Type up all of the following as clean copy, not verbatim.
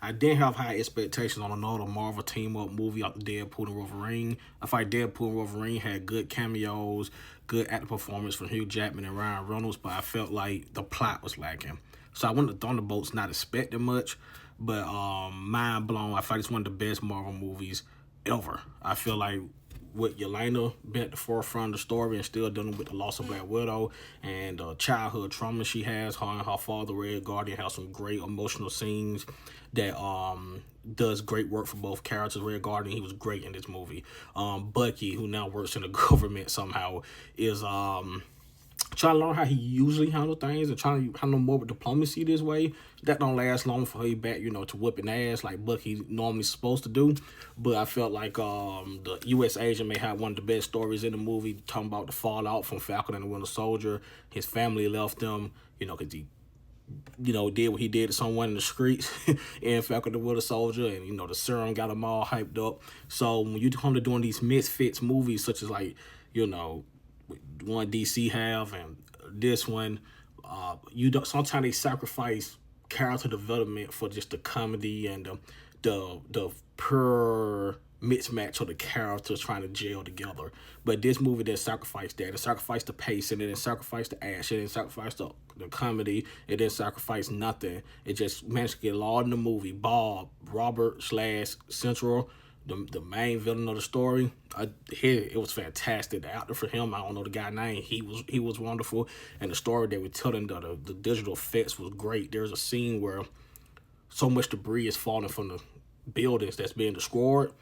I didn't have high expectations on another Marvel team-up movie after Deadpool and Wolverine. I thought Deadpool and Wolverine had good cameos, good acting performance from Hugh Jackman and Ryan Reynolds, but I felt like the plot was lacking. So I went to Thunderbolts not expecting much, but mind blown. I thought it's one of the best Marvel movies ever. I feel like with Yelena being at the forefront of the story and still dealing with the loss of Black Widow and childhood trauma she has, her and her father, Red Guardian, have some great emotional scenes that does great work for both characters. Red Guardian, he was great in this movie. Bucky, who now works in the government somehow, is trying to learn how he usually handle things and trying to handle more with diplomacy this way. That don't last long for he back, to whipping ass like Bucky normally supposed to do. But I felt like the U.S. agent may have one of the best stories in the movie, talking about the fallout from Falcon and the Winter Soldier. His family left him, because he did what he did to someone in the streets and Falcon the Winter Soldier, and the serum got them all hyped up. So when you come to doing these misfits movies, such as like, one DC have and this one, you don't. Sometimes they sacrifice character development for just the comedy and the pure mismatch of the characters trying to gel together. But this movie didn't sacrifice that. It sacrificed the pacing, it didn't sacrifice the action, it didn't sacrifice the comedy, it didn't sacrifice nothing. It just managed to get it all in the movie. Bob, Robert slash Central, the main villain of the story, it was fantastic. The actor for him, I don't know the guy's name, he was wonderful, and the story they were telling, the digital effects was great. There's a scene where so much debris is falling from the buildings that's being destroyed,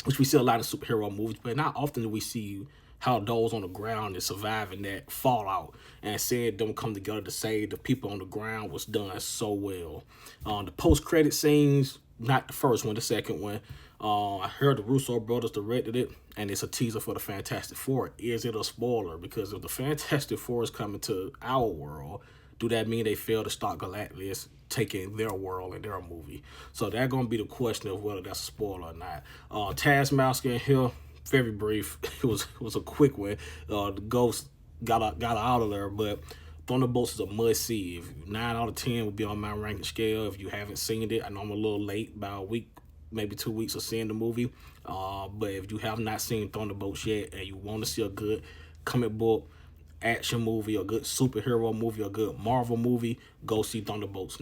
which we see a lot of superhero movies, but not often do we see how those on the ground is surviving that fallout, and seeing them come together to save the people on the ground was done so well. The post-credit scenes, not the first one, the second one, I heard the Russo brothers directed it, and it's a teaser for the Fantastic Four. Is it a spoiler? Because if the Fantastic Four is coming to our world, do that mean they fail to stop Galactus taking their world in their movie? So that's going to be the question of whether that's a spoiler or not. Taskmaster in here, very brief. It was a quick one. The ghost got out of there, but Thunderbolts is a must-see. 9 out of 10 would be on my ranking scale. If you haven't seen it, I know I'm a little late, by a week, maybe 2 weeks of seeing the movie. But if you have not seen Thunderbolts yet and you want to see a good comic book action movie, a good superhero movie, a good Marvel movie, go see Thunderbolts.